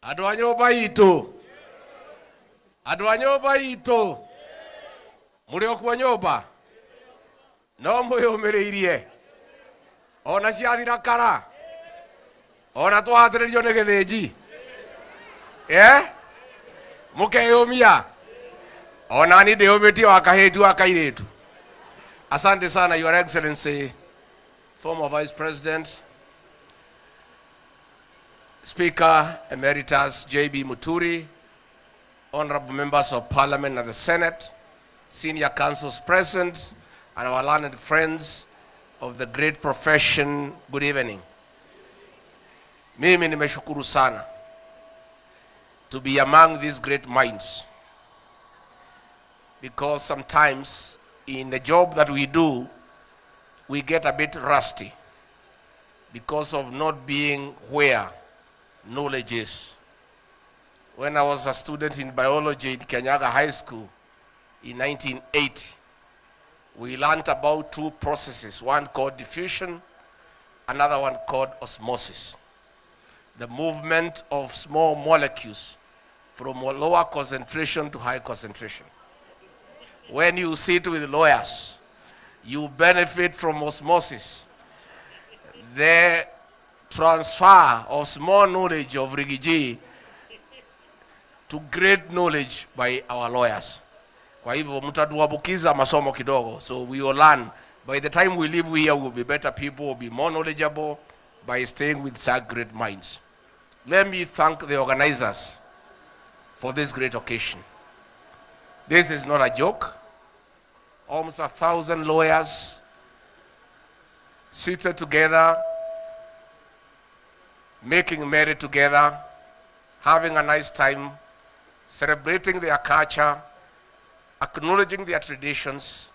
Andũ a nyũmba itũ. Andũ a nyũmba itũ. Mũrĩ okuo nyũmba. No mwĩyũmĩrĩirie. Ona ciathira kara. Ona twahatĩrĩrio nĩ gĩthĩnji. Mũkeyũmia. Ona ni ndĩyũmĩtie wa kahĩtu wa kairĩtu. Asante sana, Your Excellency, former Vice President, Speaker Emeritus J.B. Muturi, honorable members of Parliament and the Senate, senior councils present, and our learned friends of the great profession, good evening. Mimi nimeshukuru sana to be among these great minds, because sometimes in the job that we do, we get a bit rusty because of not being where knowledge is. When I was a student in biology at Kenyaga High School in 1980, we learned about two processes, one called diffusion, another one called osmosis. The movement of small molecules from a lower concentration to high concentration. When you sit with lawyers, you benefit from osmosis. The transfer of small knowledge of Rigathi to great knowledge by our lawyers. Kwa hivyo mtatuambukiza masomo kidogo. So we will learn. By the time we leave here, we will be better people, will be more knowledgeable by staying with such great minds. Let me thank the organizers for this great occasion. This is not a joke. Almost 1,000 lawyers seated together, making merry together, having a nice time, celebrating their culture, acknowledging their traditions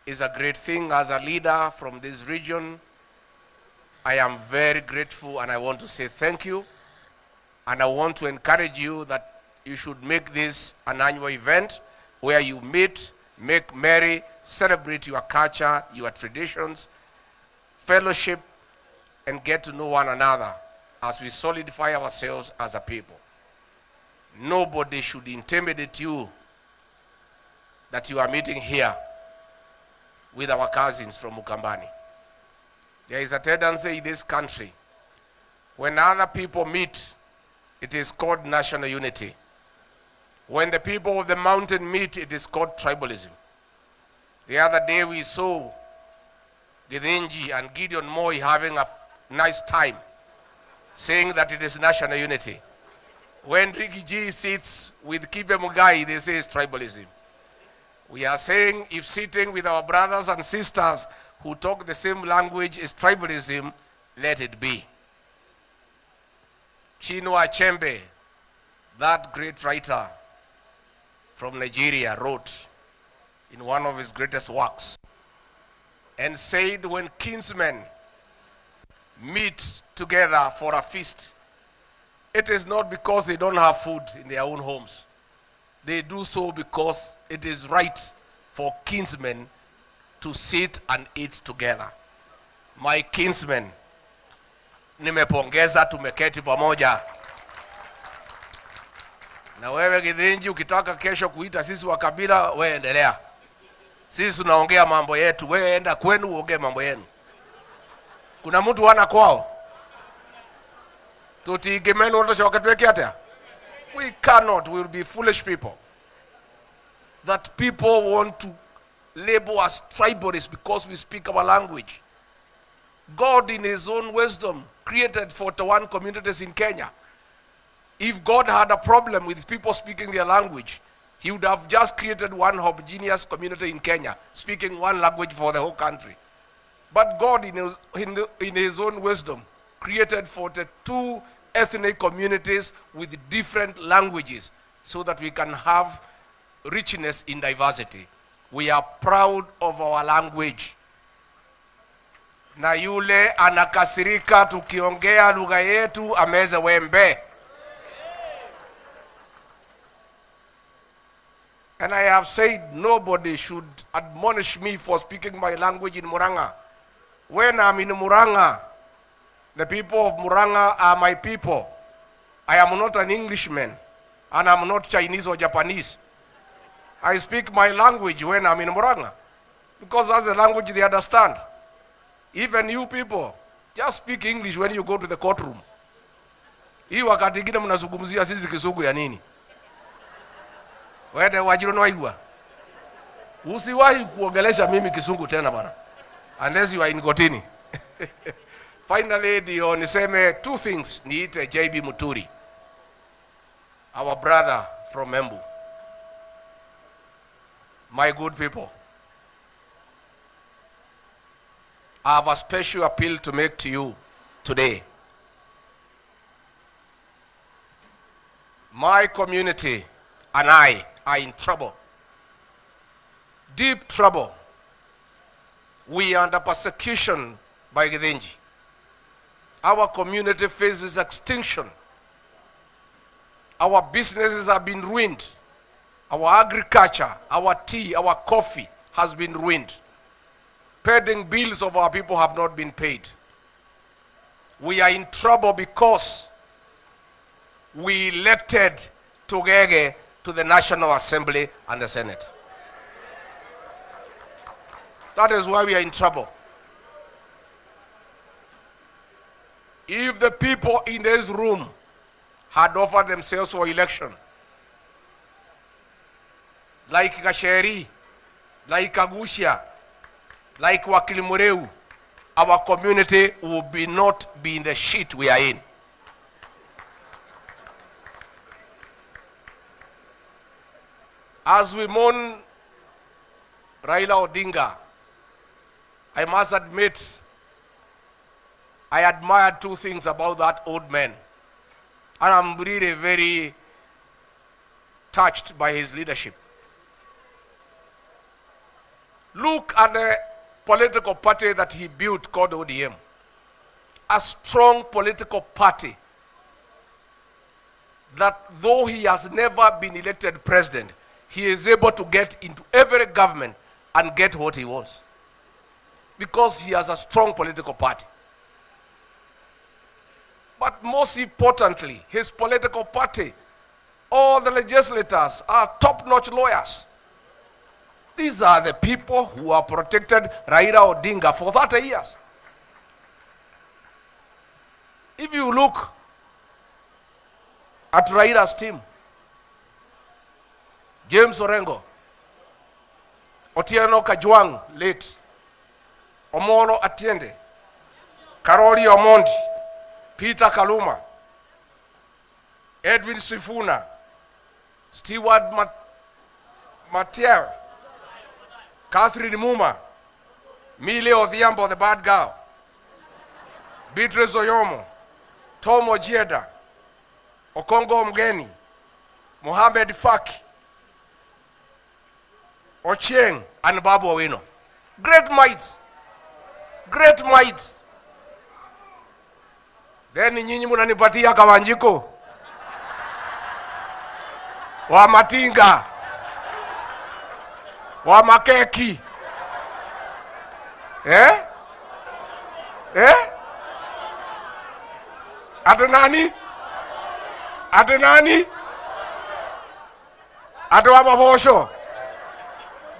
is a great thing. As a leader from this region, I am very grateful, and I want to say thank you. And I want to encourage you that you should make this an annual event where you meet, make merry, celebrate your culture, your traditions, fellowship, and get to know one another as we solidify ourselves as a people. Nobody should intimidate you that you are meeting here with our cousins from Ukambani. There is a tendency in this country, when other people meet, it is called national unity. When the people of the mountain meet, it is called tribalism. The other day we saw Githinji and Gideon Moi having a nice time, saying that it is national unity. When Rigathi sits with Kibe Mugai, they say it's tribalism. We are saying if sitting with our brothers and sisters who talk the same language is tribalism, let it be. Chinua Achebe, that great writer from Nigeria, wrote in one of his greatest works and said, when kinsmen meet together for a feast, it is not because they don't have food in their own homes. They do so because it is right for kinsmen to sit and eat together. My kinsmen, nimepongeza tumeketi pamoja. Na wewe Githinji, ukitaka kesho kuita sisi wa kabila, wewe endelea. Sisi tunaongea mambo yetu, wewe enda kwenu uongee mambo yenu. Kuna mtu wana kwao? Tutigimeni wote shokatweke hata? We cannot, we will be foolish people. That people want to label us tribalists because we speak our language. God in his own wisdom created 41 communities in Kenya. If God had a problem with people speaking their language, he would have just created one homogeneous community in Kenya, speaking one language for the whole country. But God in his own wisdom created 42 ethnic communities with different languages so that we can have richness in diversity. We are proud of our language. Na yule anakasirika tukiongea lugha yetu ameze wembe. And I have said nobody should admonish me for speaking my language in Muranga. When I'm in Muranga, the people of Muranga are my people. I am not an Englishman, and I'm not Chinese or Japanese. I speak my language when I'm in Murang'a, because that's the language they understand. Even you people, just speak English when you go to the courtroom. Hii wakati ingine mnazungumzia sisi Kisugu ya nini? Wewe wajiro noigwa. Usiwahi kuongelesha mimi Kisugu tena bana. Unless you are in kotini. Finally, ndio niseme two things niite JB Muturi, our brother from Embu. My good people, I have a special appeal to make to you today. My community and I are in trouble, deep trouble. We are under persecution by Githinji. Our community faces extinction. Our businesses have been ruined. Our agriculture, our tea, our coffee has been ruined. Pending bills of our people have not been paid. We are in trouble because we elected Tugege to the National Assembly and the Senate. That is why we are in trouble. If the people in this room had offered themselves for election, like Gasheri, like Kagushia, like Wakilimureu, our community would not be in the shit we are in. As we mourn Raila Odinga, I must admit, I admire two things about that old man. And I'm really very touched by his leadership. Look at the political party that he built called ODM. A strong political party that though he has never been elected president, he is able to get into every government and get what he wants. Because he has a strong political party. But most importantly, his political party, all the legislators are top-notch lawyers. These are the people who have protected Raila Odinga for 30 years. If you look at Raila's team, James Orengo, Otieno Kajwang, late, Omolo Atiende, Karoli Omondi, Peter Kaluma, Edwin Sifuna, Stewart Matiel, Catherine Muma, Mile Odhiambo, the bad girl, Beatrice Oyomo, Tom Ojieda, Okongo Mgeni, Mohamed Faki, Ochieng, and Babu Owino. Great minds. Great minds. Then nyinyi munanipatia Kawanjiko wa Matinga wa Makeki. Ate nani? Ate nani? Ate wa Mavosho.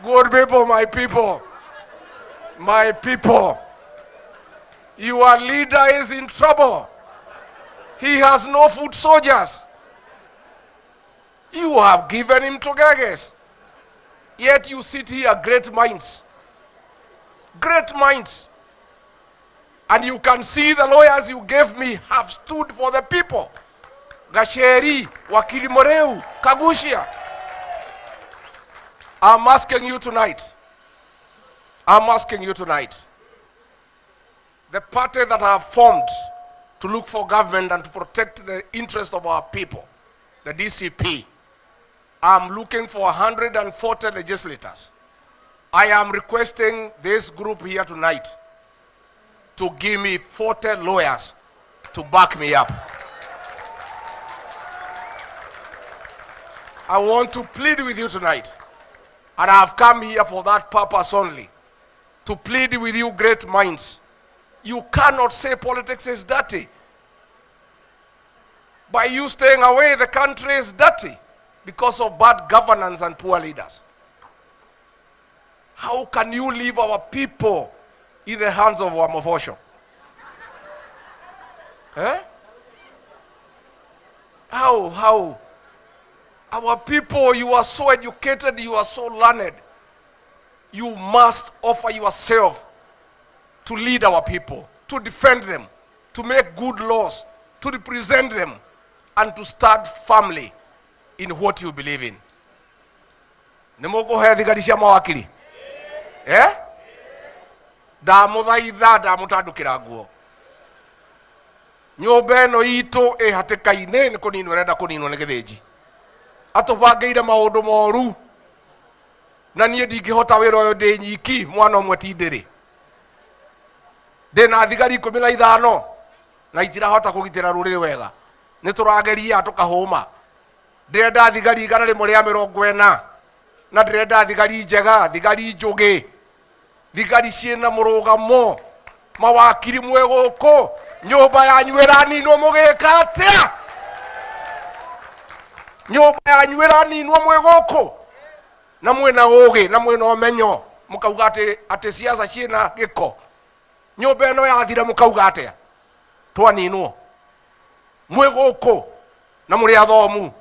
Good people, my people. My people. Your leader is in trouble. He has no foot soldiers. You have given him to Gages. Yet you sit here, great minds. Great minds. And you can see the lawyers you gave me have stood for the people. Gasheri, Wakilimureu, Kagushia. I'm asking you tonight. The party that have formed to look for government and to protect the interest of our people, the DCP, I'm looking for 140 legislators. I am requesting this group here tonight to give me 40 lawyers to back me up. I want to plead with you tonight, and I have come here for that purpose only, to plead with you, great minds. You cannot say politics is dirty. By you staying away, the country is dirty because of bad governance and poor leaders. How can you leave our people in the hands of Wamofosho? Eh? How? Our people, you are so educated, you are so learned. You must offer yourself to lead our people, to defend them, to make good laws, to represent them, and to start firmly in what you believe in. Nemoko hedhigarisha mawakili. Eh? Da muthaitha da mutandukira nguo. Nyumba ino itu hatikaine ni kuninwo renda kuninwo ni githiji. Atubangeire maundu moru. Na nie ndingihota wira uyu ndi nyiki mwana umwe ti ndiri. Ndina thigari 15 na itirahota kugitira ruriri wega. Niturageria tukahuma. Ndirenda thigari 140 na ndirenda thigari njega, thigari njugi, thigari ciina murugamo, mawakiri mwe guku, nyumba yanyu iraninwo mugika atia? Nyumba yanyu iraninwo mwe guku na mwina ugi na mwina umenyo, mukauga ati siasa ciina giko. Nyumba ino yathira mukauga atia? Twaninwo mwe guku na muri athomu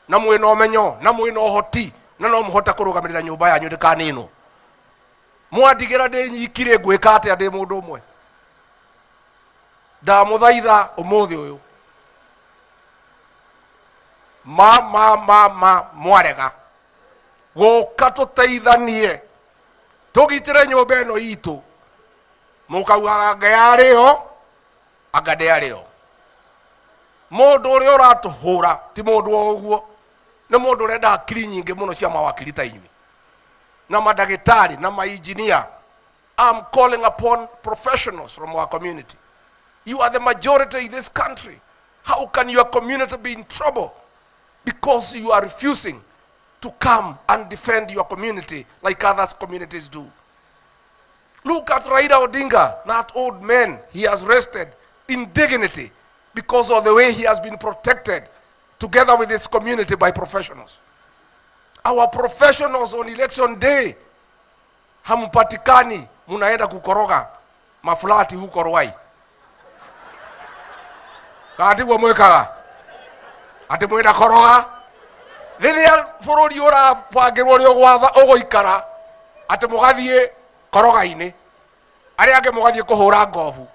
na mwina umenyo na mwina uhoti na no muhota kurugamirira nyumba yanyu ndikaninwo. Mwandigira ndi nyikire ngwika atia ndi mundu umwe? Ndamuthaitha umuthi uyu mwarega guka tuteithanie tugitire nyumba ino itu. Mukauga ngayarĩo anga ndĩarĩo. Mũndũ ũrĩa ũratuhũra ti mũndũ o ũguo, nĩ mũndũ ũrenda hakiri nyingĩ mũno cia mawakiri ta inyuĩ na madagĩtarĩ na mainjinia. I'm calling upon professionals from our community. You are the majority in this country. How can your community be in trouble because you are refusing to come and defend your community like other communities do? Look at Raila Odinga, that old man. He has rested in dignity because of the way he has been protected together with his community by professionals. Our professionals on election day, hampatikani, munaenda kukoroga maflati huko Ruai. Kati wa mwekaga ati mwenda koroga riria bururi ura pangirwo ri ogwatha ogoikara ati mugathie koroga-ini aria ange mugathie kuhura ngovu.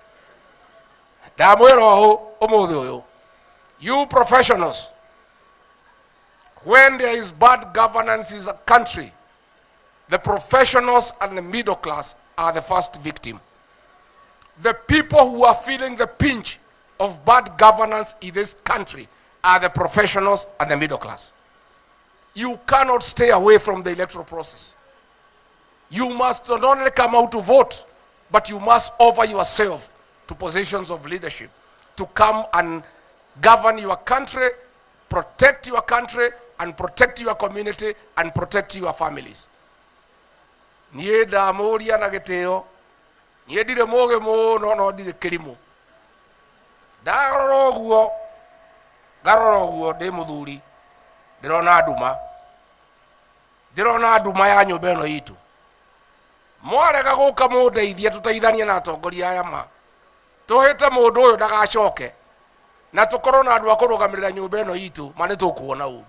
Ndamwira uyu umuthi uyu, you professionals, when there is bad governance in a country, the professionals and the middle class are the first victim. The people who are feeling the pinch of bad governance in this country are the professionals and the middle class. You cannot stay away from the electoral process. You must not only come out to vote, but you must offer yourself to positions of leadership, to come and govern your country, protect your country, and protect your community, and protect your families. Niĩ ndamuria na gĩtĩo, niĩ ndirĩ mũũgĩ mũno no ndirĩ kĩrimũ. Ndarora ũguo ndĩ mũthuri, ndĩrona nduma ya nyũmba ĩno itũ. Mwarega gũka mũndeithie tũteithanie na atongoria aya ma. Tũhĩte mũndũ ũyũ ndagacoke na tũkorwo na andũ a kũrũgamĩrĩra nyũmba ĩno itũ ma nĩtũkuona ũũ.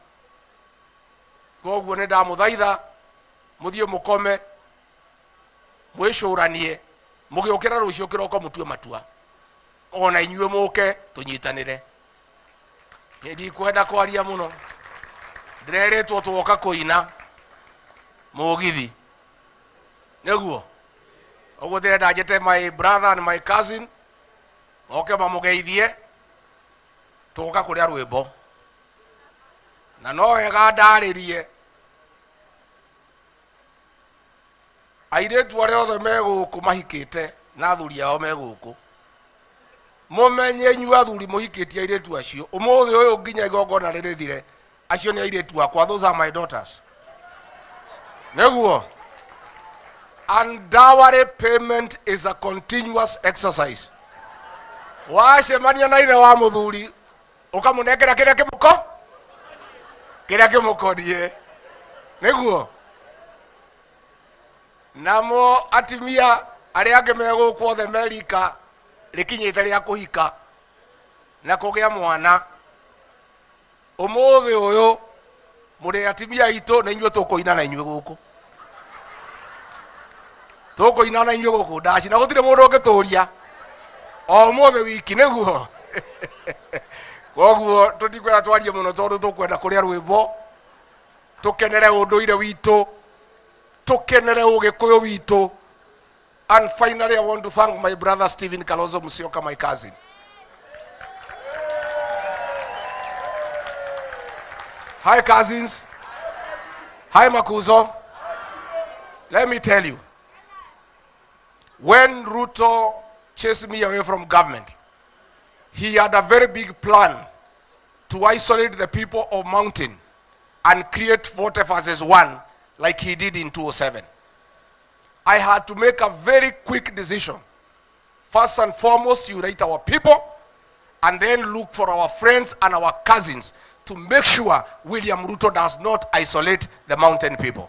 Koguo nĩ ndamũthaitha mũthiĩ mũkome mwĩcũranie mũgĩũkĩra rũciũ kĩroko mũtue matua. Ona inyuĩ mũke tũnyitanĩre. Nĩ ndikwenda kwaria mũno. Ndĩrerĩtwo tũgoka kũina mũgithi. Nĩguo ũguo ndĩrenda njĩte my brother and my cousin moke mamũgeithie tũgoka kũrĩa rwĩmbo. Na no wega ndarĩrie airĩtu arĩa othe me gũkũ mahikĩte na athuri ao me gũkũ. Mũmenye inyuĩ athuri mũhikĩtie airĩtu acio, ũmũthĩ ũyũ nginya igongona rĩrĩthire, acio nĩ airĩtu akwa, those are my daughters. Nĩguo. And dowry payment is a continuous exercise. Wacemania na ithe wa mũthuri ukamunengera kiria kimuko die niguo namo atimia aria ange megukwo the America rikinyite ria kuhika na kugia mwana umuthi uyu muri atimia itu na inyuĩ tukuina na inyuĩ guku tukuina na inyuĩ guku ndaci na gutire mundu ungituria o umuthi wiki niguo koguo tutikwenda twarie muno tondu tukwenda kuria rwimbo tukenere unduire witu tukenere ugikuyu witu. And finally, I want to thank my brother Stephen Kalonzo Musyoka, my cousin. Hi cousins. Hi Makuzo. Let me tell you, when Ruto chased me away from government, he had a very big plan to isolate the people of Mountain and create 40 versus 1 like he did in 2007. I had to make a very quick decision. First and foremost, unite our people, and then look for our friends and our cousins to make sure William Ruto does not isolate the Mountain people.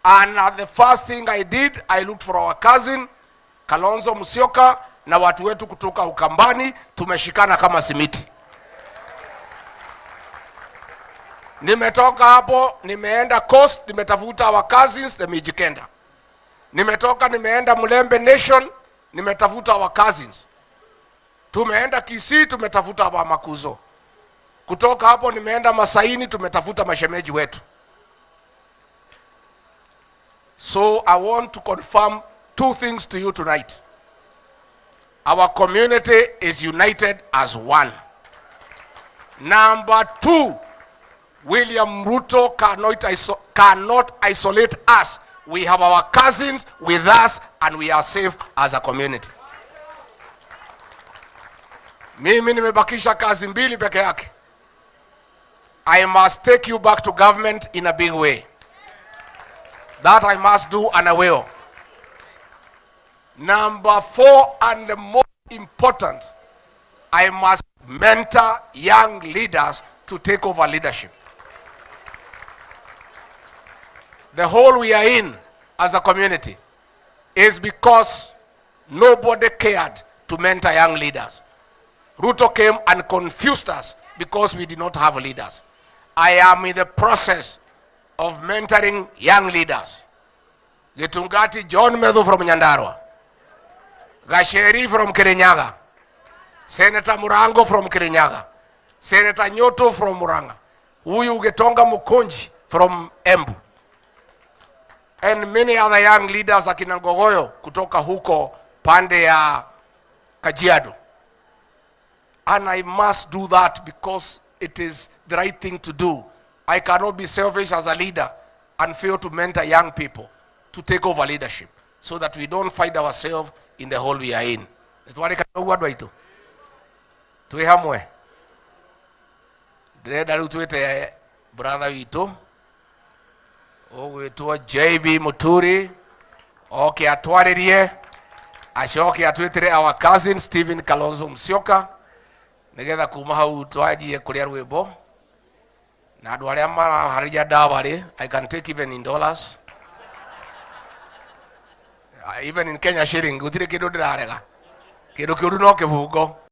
And the first thing I did, I looked for our cousin Kalonzo Musyoka na watu wetu kutoka Ukambani, tumeshikana kama simiti. Nimetoka hapo, nimeenda Coast, nimetafuta our cousins, the Mijikenda. Nimetoka nimeenda Mulembe Nation, nimetafuta our cousins. Tumeenda Kisii, tumetafuta wa Makuzo. Kutoka hapo nimeenda Masaini, tumetafuta mashemeji wetu. So I want to confirm two things to you tonight. Our community is united as one. Number two, William Ruto cannot isolate us. We have our cousins with us and we are safe as a community. Mimi nimebakisha kazi mbili peke yake. I must take you back to government in a big way. That I must do and I will. Number four, and the most important, I must mentor young leaders to take over leadership. The hole we are in as a community is because nobody cared to mentor young leaders. Ruto came and confused us because we did not have leaders. I am in the process of mentoring young leaders. Gitungati John Medhu from Nyandarua, Gasheri from Kirinyaga, Senator Murango from Kirinyaga, Senator Nyoto from Muranga, Huyu Getonga Mukonji from Embu, and many other young leaders akina Ngogoyo kutoka huko pande ya Kajiado. And I must do that because it is the right thing to do. I cannot be selfish as a leader and fail to mentor young people to take over leadership so that we don't find ourselves in the hole we are in. Tuwe hamwe. Direda lutuwete brother wito. Ogwetuwa JB Muturi. Okay, atwaririe. Ashoke atwetere our cousin Stephen Kalonzo Musyoka. Nigetha kuma hau twajie kuria rwimbo. Na andu aria maraharija dawa ri, I can take even in dollars. Even in Kenya shilling, gutire kindu ndirarega. Kindu kiuru no kibungo.